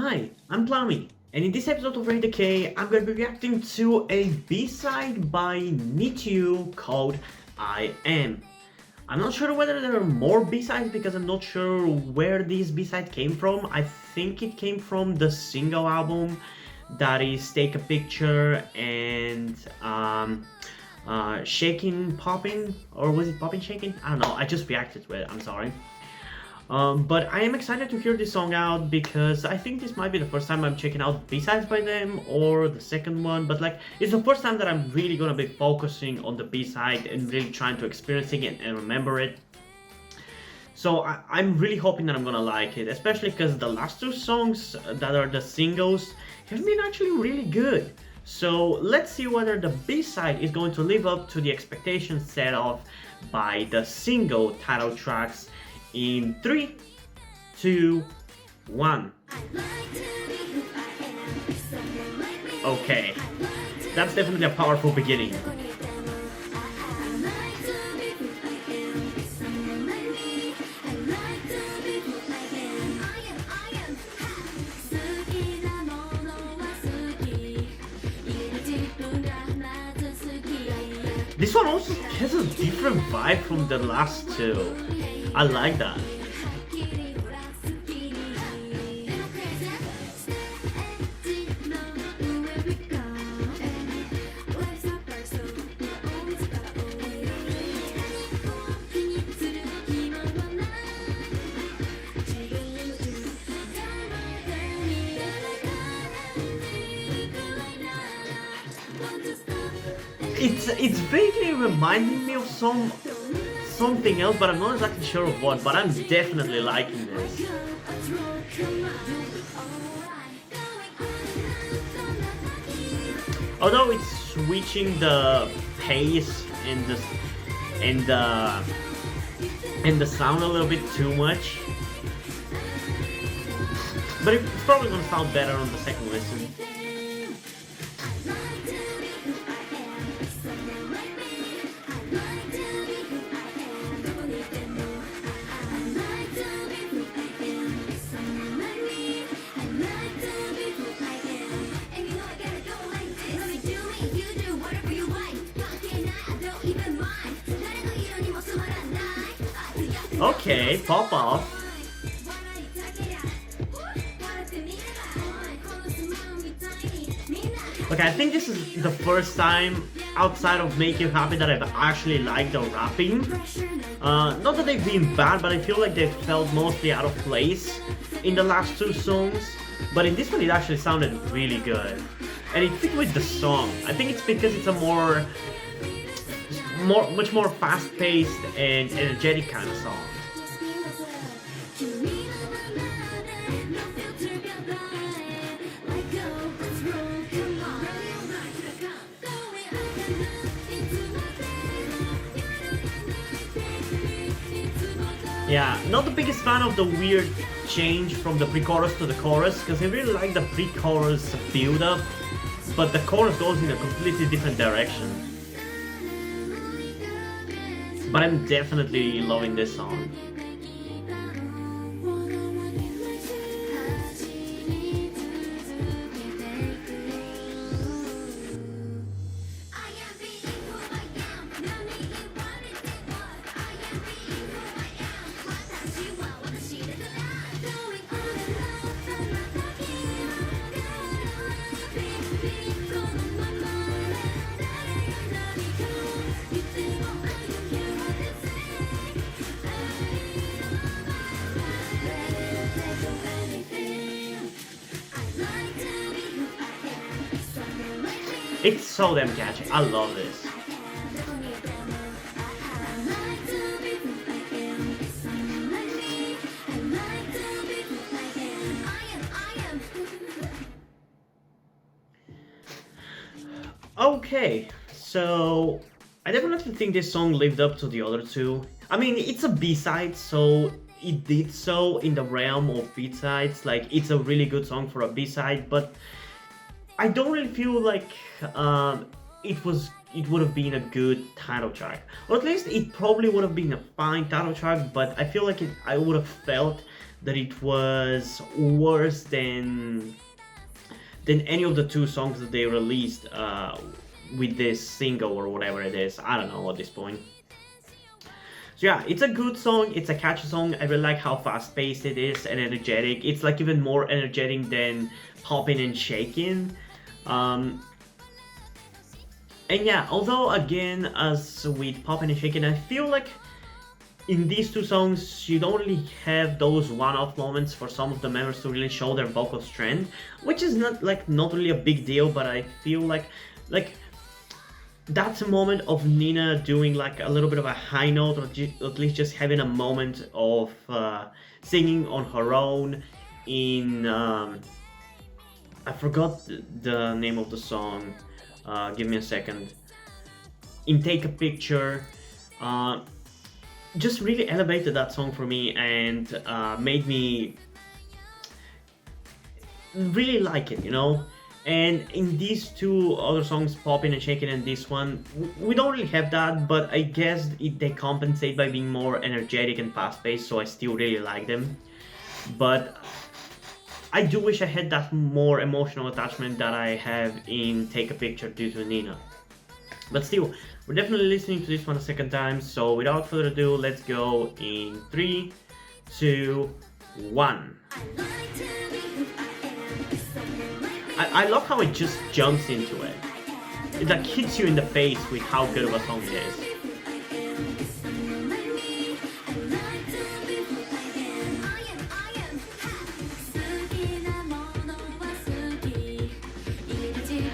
Hi, I'm Plummy, and in this episode of Rate Decay, I'm going to be reacting to a B-side by NiziU called I Am. I'm not sure whether there are more B-sides because I'm not sure where this B-side came from. I think it came from the single album that is Take a Picture and Shaking Popping, or was it Popping Shaking? I don't know, I just reacted to it, I'm sorry. But I am excited to hear this song out because I think this might be the first time I'm checking out B-sides by them, or the second one, but like it's the first time that I'm really gonna be focusing on the B-side and really trying to experience it and remember it. So I'm really hoping that I'm gonna like it, especially because the last two songs that are the singles have been actually really good. So let's see whether the B-side is going to live up to the expectations set off by the single title tracks in 3, 2, 1. Okay, that's definitely a powerful beginning. This one also has a different vibe from the last two. I like that. It's vaguely reminding me of something else, but I'm not exactly sure of what, but I'm definitely liking this. Although it's switching the pace and the sound a little bit too much. But it's probably gonna sound better on the second listen. Okay, pop off. Okay, I think this is the first time outside of Make You Happy that I've actually liked the rapping. Not that they've been bad, but I feel like they felt mostly out of place in the last two songs. But in this one, it actually sounded really good. And it fit with the song. I think it's because it's a much more fast-paced and energetic kind of song. Yeah, not the biggest fan of the weird change from the pre-chorus to the chorus, because I really like the pre-chorus build-up, but the chorus goes in a completely different direction. But I'm definitely loving this song. It's so damn catchy. I love this. Okay, so I definitely think this song lived up to the other two. I mean, it's a B-side, so it did so in the realm of B-sides. Like, it's a really good song for a B-side, but I don't really feel like it would have been a good title track, or at least it probably would have been a fine title track. But I feel like I would have felt that it was worse than any of the two songs that they released with this single or whatever it is. I don't know at this point. So yeah, it's a good song, it's a catchy song. I really like how fast paced it is and energetic. It's like even more energetic than Poppin' and Shakin'. And yeah, although again, as with Poppin' and Shakin', I feel like in these two songs, you don't really have those one-off moments for some of the members to really show their vocal strength, which is not really a big deal, but I feel like that's a moment of Nina doing like a little bit of a high note, or at least just having a moment of singing on her own in I forgot the name of the song. Give me a second. In Take a Picture. Just really elevated that song for me and made me really like it, you know? And in these two other songs, Poppin' and Shakin', and this one, we don't really have that, but I guess they compensate by being more energetic and fast-paced, so I still really like them. But I do wish I had that more emotional attachment that I have in Take a Picture due to Nina. But still, we're definitely listening to this one a second time, so without further ado, let's go in 3, 2, 1. I love how it just jumps into it. It like hits you in the face with how good of a song it is.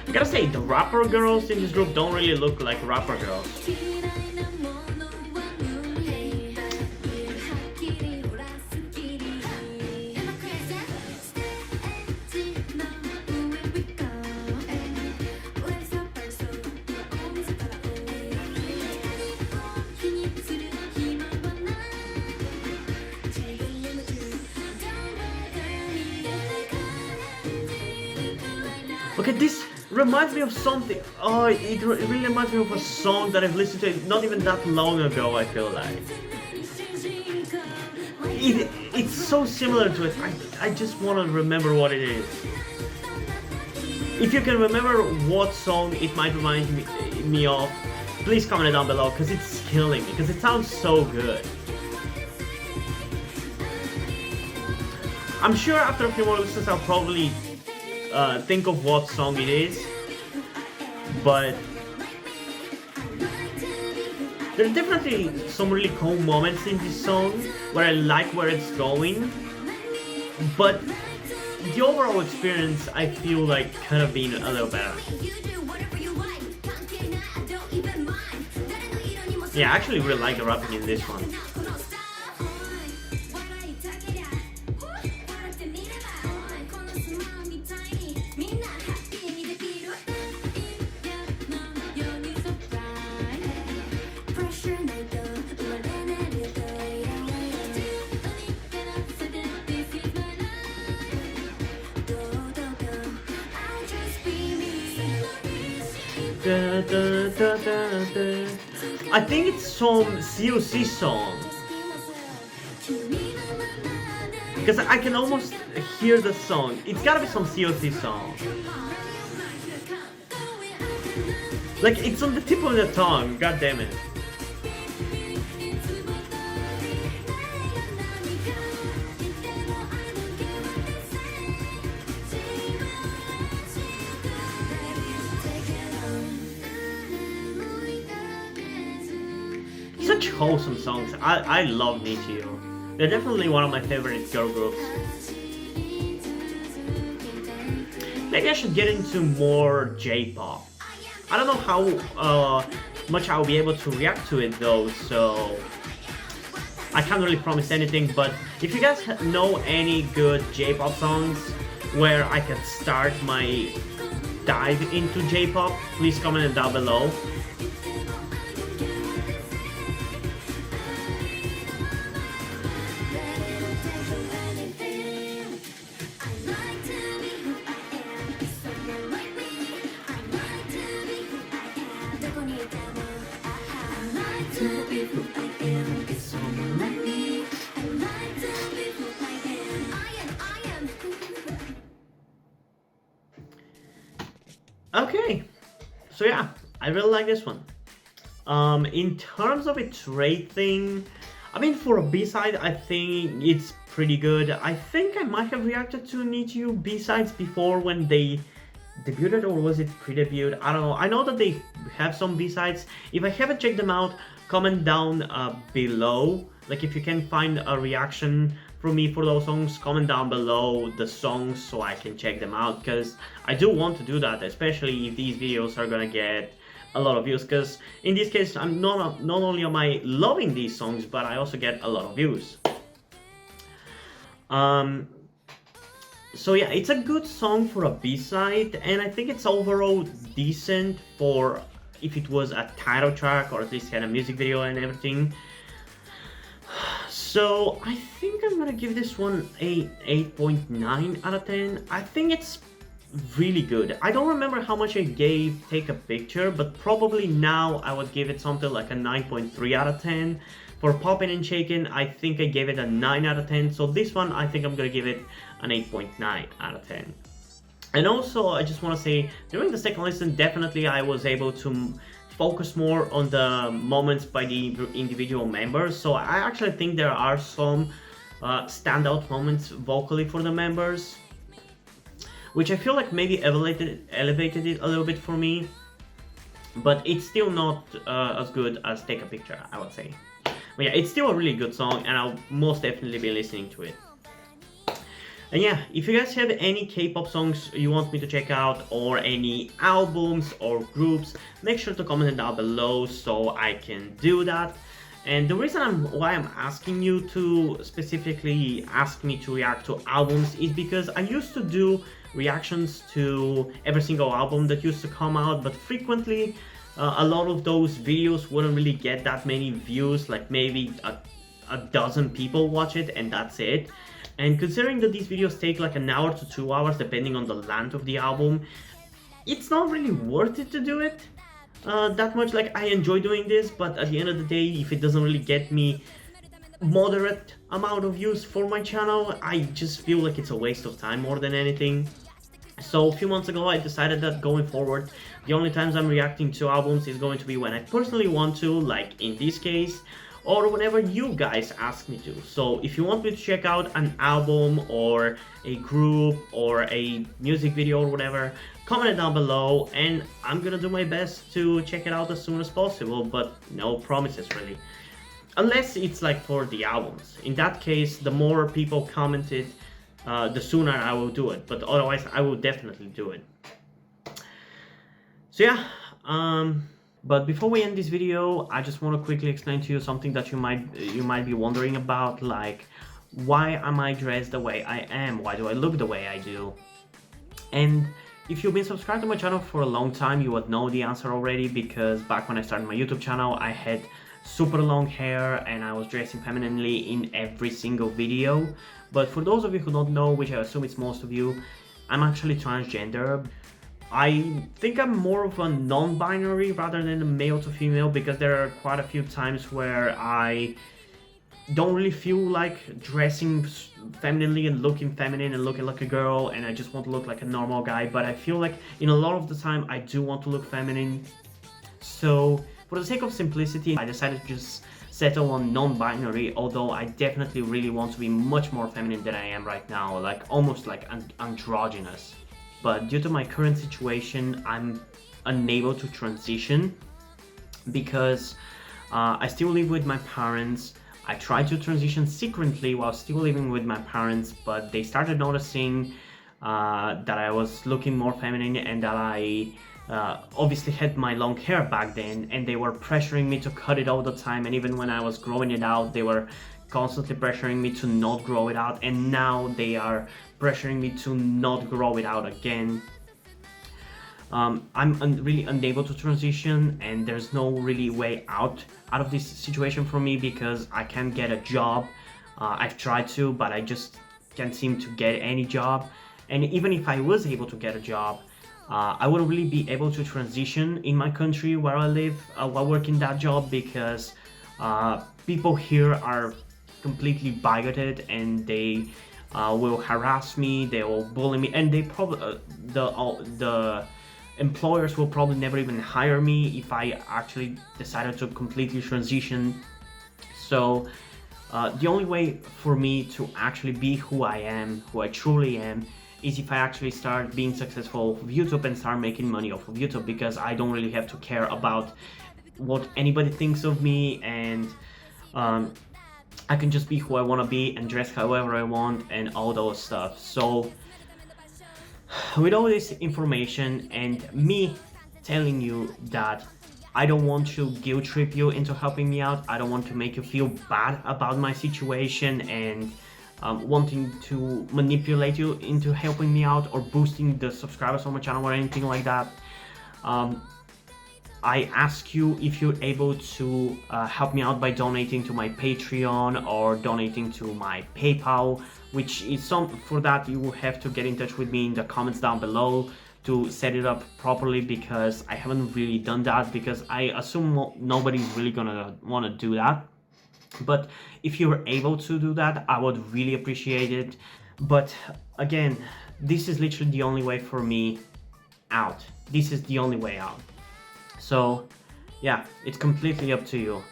I gotta say, the rapper girls in this group don't really look like rapper girls. Okay, this reminds me of something. Oh, it really reminds me of a song that I've listened to not even that long ago, I feel like. It's so similar to it. I just want to remember what it is. If you can remember what song it might remind me of, please comment it down below, because it's killing me, because it sounds so good. I'm sure after a few more listens I'll probably think of what song it is, but there are definitely some really cool moments in this song where I like where it's going, but the overall experience I feel like could have been a little better. Yeah, I actually really like the rapping in this one. I think it's some COC song, because I can almost hear the song. It's gotta be some COC song. Like, it's on the tip of the tongue, god damn it. Such wholesome songs. I love NiziU. They're definitely one of my favorite girl groups. Maybe I should get into more J-pop. I don't know how much I'll be able to react to it though, so I can't really promise anything, but if you guys know any good J-pop songs where I can start my dive into J-pop, please comment it down below. Okay, so yeah, I really like this one. In terms of its rating, I mean, for a B-side, I think it's pretty good. I think I might have reacted to NiziU B-sides before when they debuted, or was it pre-debuted? I don't know. I know that they have some B-sides. If I haven't checked them out, comment down below. Like, if you can find a reaction from me for those songs, comment down below the songs so I can check them out, because I do want to do that, especially if these videos are gonna get a lot of views, because in this case I'm not only am I loving these songs, but I also get a lot of views. So yeah, it's a good song for a B-side, and I think it's overall decent for if it was a title track, or at least had a music video and everything. So I think I'm gonna give this one a 8.9 out of 10. I think it's really good. I don't remember how much I gave Take a Picture, but probably now I would give it something like a 9.3 out of 10. For Poppin' and Shakin', I think I gave it a 9 out of 10. So this one, I think I'm gonna give it an 8.9 out of 10. And also, I just want to say, during the second listen, definitely I was able to focus more on the moments by the individual members. So I actually think there are some standout moments vocally for the members, which I feel like maybe elevated it a little bit for me, but it's still not as good as Take a Picture, I would say. But yeah, it's still a really good song, and I'll most definitely be listening to it. And yeah, if you guys have any K-pop songs you want me to check out, or any albums or groups, make sure to comment it down below so I can do that. And the reason why I'm asking you to specifically ask me to react to albums is because I used to do reactions to every single album that used to come out, but frequently a lot of those videos wouldn't really get that many views, like maybe a dozen people watch it and that's it. And considering that these videos take like an hour to 2 hours depending on the length of the album, it's not really worth it to do it that much. Like, I enjoy doing this, but at the end of the day, if it doesn't really get me moderate amount of views for my channel, I just feel like it's a waste of time more than anything. So a few months ago I decided that going forward, the only times I'm reacting to albums is going to be when I personally want to, like in this case, or whenever you guys ask me to. So if you want me to check out an album or a group or a music video or whatever, comment it down below and I'm gonna do my best to check it out as soon as possible, but no promises really. Unless it's like for the albums. In that case, the more people commented, the sooner I will do it, but otherwise I will definitely do it. So yeah, but before we end this video, I just want to quickly explain to you something that you might be wondering about, like, why am I dressed the way I am? Why do I look the way I do? And if you've been subscribed to my channel for a long time, you would know the answer already, because back when I started my YouTube channel, I had super long hair and I was dressing femininely in every single video. But for those of you who don't know, which I assume it's most of you, I'm actually transgender. I think I'm more of a non-binary rather than a male to female, because there are quite a few times where I don't really feel like dressing femininely and looking feminine and looking like a girl, and I just want to look like a normal guy. But I feel like in a lot of the time I do want to look feminine. So for the sake of simplicity, I decided to just settle on non-binary, although I definitely really want to be much more feminine than I am right now, like almost like androgynous. But due to my current situation, I'm unable to transition because I still live with my parents. I tried to transition secretly while still living with my parents, but they started noticing that I was looking more feminine and that I obviously had my long hair back then, and they were pressuring me to cut it all the time. And even when I was growing it out, they were constantly pressuring me to not grow it out, and now they are pressuring me to not grow it out again. I'm really unable to transition, and there's no really way out of this situation for me because I can't get a job. I've tried to, but I just can't seem to get any job. And even if I was able to get a job, I wouldn't really be able to transition in my country where I live while working that job, because people here are completely bigoted and they will harass me, they will bully me, and they probably the employers will probably never even hire me if I actually decided to completely transition. So the only way for me to actually be who I am, who I truly am, is if I actually start being successful with YouTube and start making money off of YouTube, because I don't really have to care about what anybody thinks of me, and I can just be who I want to be and dress however I want and all those stuff. So with all this information and me telling you that I don't want to guilt trip you into helping me out, I don't want to make you feel bad about my situation and wanting to manipulate you into helping me out or boosting the subscribers on my channel or anything like that. I ask you if you're able to help me out by donating to my Patreon or donating to my PayPal, which is for that you will have to get in touch with me in the comments down below to set it up properly, because I haven't really done that, because I assume nobody's really gonna want to do that. But if you're able to do that, I would really appreciate it. But again, this is literally the only way for me out. This is the only way out. So yeah, it's completely up to you.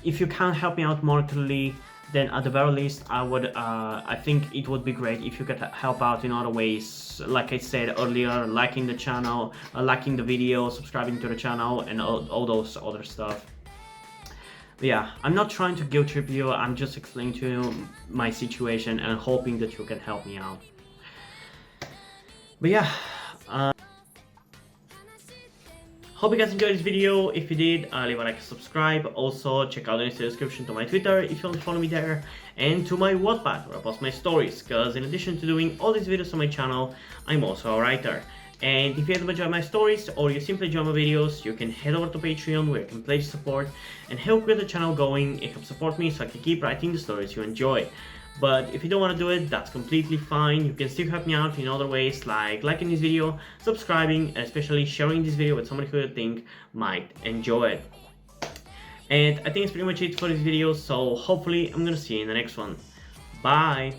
If you can't help me out monetarily, then at the very least I think it would be great if you could help out in other ways, like I said earlier, liking the channel, liking the video, subscribing to the channel, and all those other stuff. But yeah, I'm not trying to guilt trip you, I'm just explaining to you my situation and hoping that you can help me out. But yeah, hope you guys enjoyed this video. If you did, leave a like and subscribe. Also, check out the description to my Twitter if you want to follow me there, and to my Wattpad where I post my stories, because in addition to doing all these videos on my channel, I'm also a writer. And if you haven't enjoyed my stories or you simply enjoy my videos, you can head over to Patreon where you can pledge support and help get the channel going. It helps support me so I can keep writing the stories you enjoy. But if you don't want to do it, that's completely fine. You can still help me out in other ways, like liking this video, subscribing, and especially sharing this video with somebody who you think might enjoy it. And I think it's pretty much it for this video, so hopefully I'm gonna see you in the next one. Bye!